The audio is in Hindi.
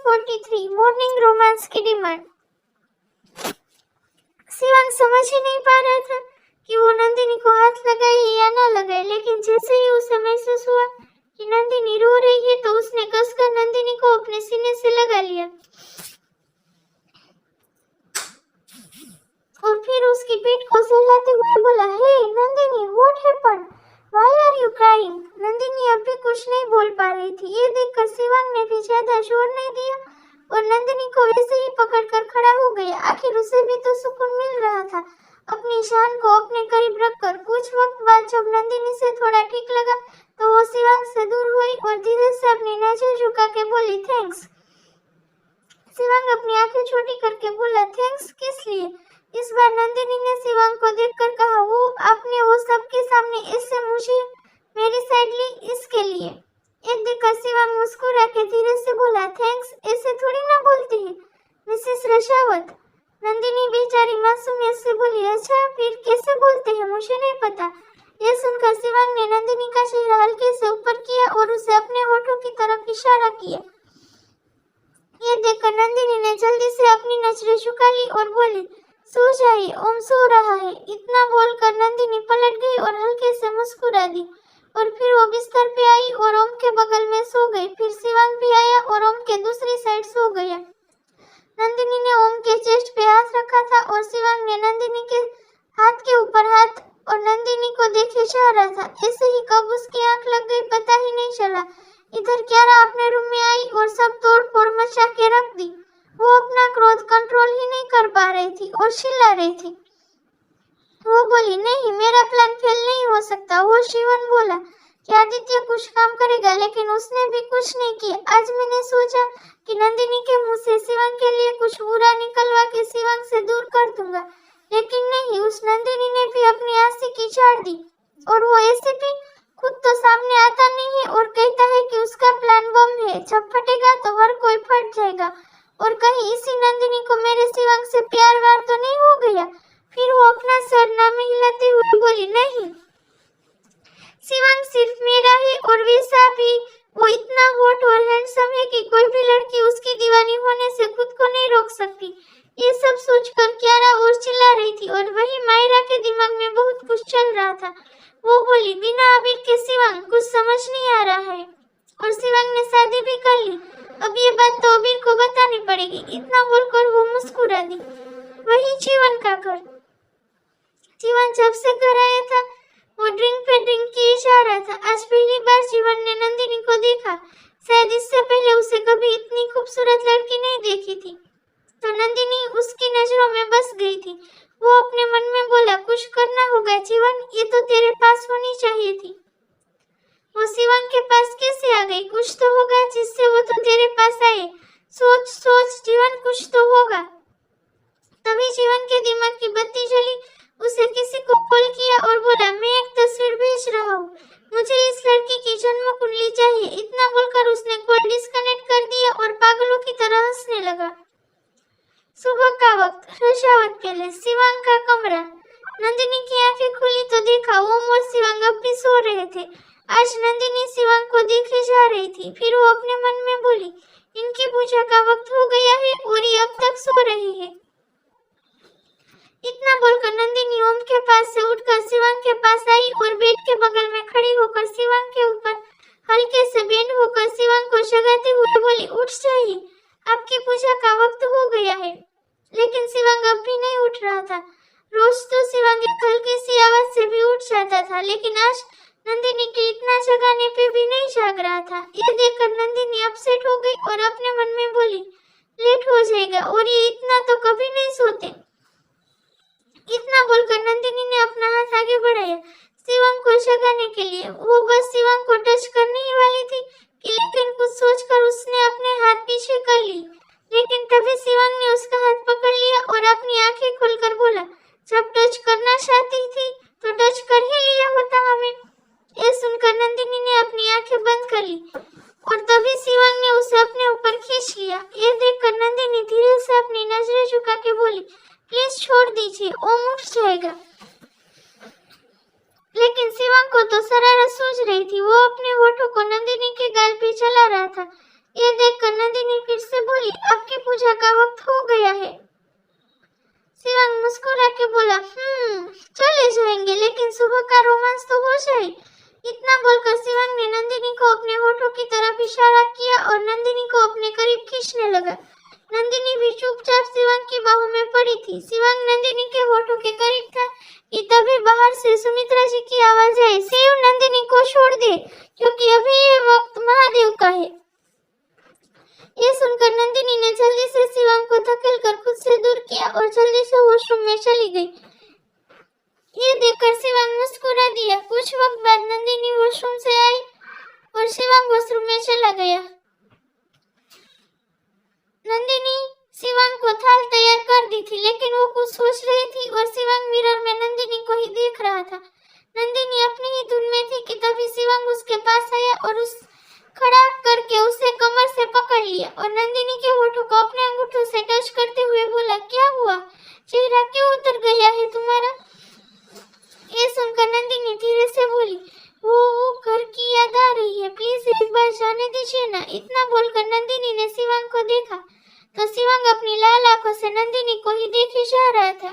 43 मॉर्निंग रोमांस की डिमांड। शिवांग समझ ही नहीं पा रहा था कि वो नंदिनी को हाथ लगाए या ना लगाए, लेकिन जैसे ही उसे महसूस हुआ कि नंदिनी रो रही है तो उसने कसकर नंदिनी को अपने सीने से लगा लिया और फिर उसकी पीठ को सहलाते हुए बोला, hey Nandini, what happened? Why are you crying? Nandini अब भी कुछ नहीं बोल पा रही थी। ये देखकर शिवांग ने भी ज्यादा शोर नहीं दिया और नंदिनी को वैसे ही पकड़कर खड़ा हो गया। आखिर उसे भी तो सुकून मिल रहा था अपनी शान को अपने करीब रखकर। कुछ वक्त बाद जब नंदिनी से थोड़ा ठीक लगा तो वो शिवांग से दूर हुई और धीरे से अपनी नजर झुका के बोली, थैंक्स। शिवांग अपनी आंखें छोटी करके बोला, थैंक्स किस लिए? इस बार नंदिनी ने शिवांग को देखकर कहा, वो आपने वो सबके सामने इससे मुझे मेरी साइड ली, इसके लिए। एक देखकर शिवांग मुस्कुरा के धीरे से बोला, थैंक्स ऐसे थोड़ी ना बोलती है मिसेस रशावत। नंदिनी बेचारी मासूमियत से बोली, अच्छा फिर कैसे बोलते हैं, मुझे नहीं पता। यह सुनकर शिवांग ने नंदिनी का चेहरा हल्के से ऊपर किया और उसे अपने होठों की तरफ इशारा किया। ये देखकर नंदिनी ने जल्दी से अपनी नजरें झुका ली और बोली, सो जाइए, ओम सो रहा है। इतना बोलकर नंदिनी पलट गई और हल्के से मुस्कुरा दी और फिर वो बिस्तर पे आई और ओम के बगल में सो गई। फिर शिवांग भी आया और ओम के दूसरी साइड सो गया। नंदिनी ने ओम के चेस्ट पे हाथ रखा था और शिवांग ने नंदिनी के हाथ के ऊपर हाथ और नंदिनी को देखे जा रहा था। ऐसे ही कब उसकी आंख लग गई पता ही नहीं चला। इधर क्यारा अपने रूम में आई और सब तोड़ फोड़ मचा के रख दी। वो अपना क्रोध कंट्रोल ही नहीं कर पा रही थी और चिल्ला रही थी। वो बोली, नहीं, मेरा प्लान फेल नहीं हो सकता। वो शिवन बोला कि आदित्य कुछ काम करेगा, लेकिन उसने भी कुछ नहीं किया। आज मैंने सोचा कि नंदिनी के मुंह से शिवंग के लिए कुछ बुरा निकलवा के शिवंग से दूर कर दूंगा, लेकिन नहीं, उस नंदिनी ने भी अपनी आशिकी झाड़ दी। और वो ऐसे भी खुद तो सामने आता नहीं है और कहता है कि उसका प्लान बम है, जब फटेगा तो हर कोई फट जाएगा। और कहीं इसी नंदिनी को मेरे शिवंग से प्यार वार तो नहीं हो गया? फिर वो अपना सर नामे हिलाते हुए बोली, नहीं, शिवंग सिर्फ मेरा है और वैसा भी वो इतना हॉट और हैंडसम है कि कोई भी लड़की उसकी दीवानी होने से खुद को नहीं रोक सकती। ये सब सोचकर क्यारा और चिल्ला रही थी और वही मायरा के दिमाग में बहुत कुछ चल रहा था। वो बोली, बिना अबीर के शिवंग कुछ समझ नहीं आ रहा है और शिवंग ने शादी भी कर ली। अब ये बात तो अबीर को बतानी पड़ेगी। इतना बोलकर वो मुस्कुरा दी। वही जीवन का घर। जीवन जब से घर आया था वो ड्रिंक पे ड्रिंक किए जा रहा था। आज पहली बार जीवन ने नंदिनी को देखा। शायद इससे पहले उसे कभी इतनी खूबसूरत लड़की नहीं देखी थी, तो नंदिनी उसकी नजरों में बस गई थी। वो अपने मन में बोला, कुछ करना होगा जीवन, ये तो तेरे पास होनी चाहिए थी। वो शिवंग के पास कैसे आ गई? कुछ तो होगा जिससे वो तो तेरे पास आए। सोच सोच जीवन, कुछ तो होगा। तभी जीवन के दिमाग की बत्ती जली। उसे किसी को कॉल किया और बोला, मैं एक तस्वीर भेज रहा हूँ, मुझे इस लड़की की जन्म कुंडली चाहिए। इतना बोलकर उसने कॉल डिस्कनेक्ट कर दिया और पागलों की तरह हंसने लगा। सुबह का वक्त, रशावत पैलेस, शिवांग का कमरा। नंदिनी की आंखें खुली तो देखा ओम और शिवांग अब भी सो रहे थे। आज नंदिनी शिवांग को देखे जा रही थी। फिर वो अपने मन में बोली, इनकी पूजा का वक्त हो गया है और ये अब तक सो रही है। इतना बोलकर नंदिनी ओम के पास से उठकर शिवांग के पास आई और बेड के बगल में खड़ी होकर शिवांग के ऊपर हल्के से बेंड होकर शिवांग को जगाते हुए बोली, उठ जाइए, आपकी पूजा का वक्त हो गया है। लेकिन शिवांग अब भी नहीं उठ रहा था। रोज तो शिवांग एक हल्की सी आवाज से भी उठ जाता था, लेकिन आज नंदिनी के इतना जगाने पे भी नहीं जाग रहा था। ये देखकर नंदिनी अपसेट हो गई और अपने मन में बोली, लेट हो जाएगा और ये इतना तो कभी नहीं सोते। इतना बोलकर नंदिनी ने अपना हाथ आगे बढ़ाया शिवंग को जगाने के लिए। वो बस शिवंग को टच करने ही वाली थी कि लेकिन कुछ सोचकर उसने अपने हाथ पीछे कर ली। लेकिन तभी शिवंग ने उसका हाथ पकड़ लिया और अपनी आंखें खोलकर बोला, जब टच करना चाहती थी तो टच कर ही लिया होता हमें। ये सुनकर नंदिनी ने अपनी आंखें बंद कर ली और तभी शिवंग ने उसे अपने ऊपर खींच लिया। ये देखकर नंदिनी धीरे से अपनी नजरें झुका के बोली, प्लीज छोड़ दीजिए, ओम उठ जाएगा। लेकिन शिवंग को तो शरारत सूझ रही थी। वो अपने होठों को नंदिनी के गाल पे चला रहा था। ये देखकर नंदिनी फिर से बोली, नंदिनी को अपने करीब खींचने लगा। नंदिनी भी चुपचाप शिवांग की बाहों में पड़ी थी। शिवांग नंदिनी के होठों के करीब था कि तभी बाहर से सुमित्रा जी की आवाज आई, शिव, नंदिनी को छोड़ दे क्योंकि अभी ये वक्त महादेव का है। ये सुनकर नंदिनी ने जल्दी से शिवांग को धकेलकर खुद से दूर किया और जल्दी से वॉशरूम में चली गई। ये देखकर शिवांग मुस्कुरा दिया। कुछ वक्त बाद नंदिनी वॉशरूम से आई और शिवांग वॉशरूम में चला गया। नंदिनी शिवांग को थाल तैयार कर दी थी, लेकिन वो कुछ सोच रही थी और शिवांग मिरर में नंदिनी को ही देख रहा था। नंदिनी अपनी ही धुन में थी कि तभी शिवांग उसके पास आया और उस खड़ा करके उसे कमर से पकड़ लिया और नंदिनी के होठों को अपने अंगूठों से टच करते हुए बोला, क्या हुआ? चेहरा क्यों उतर गया है तुम्हारा? ये सुनकर नंदिनी धीरे से बोली, वो घर की याद आ रही है, प्लीज एक बार जाने दीजिए ना। इतना बोलकर नंदिनी ने शिवांग को देखा तो शिवांग अपनी लाल आंखों से नंदिनी को ही देखे जा रहा था।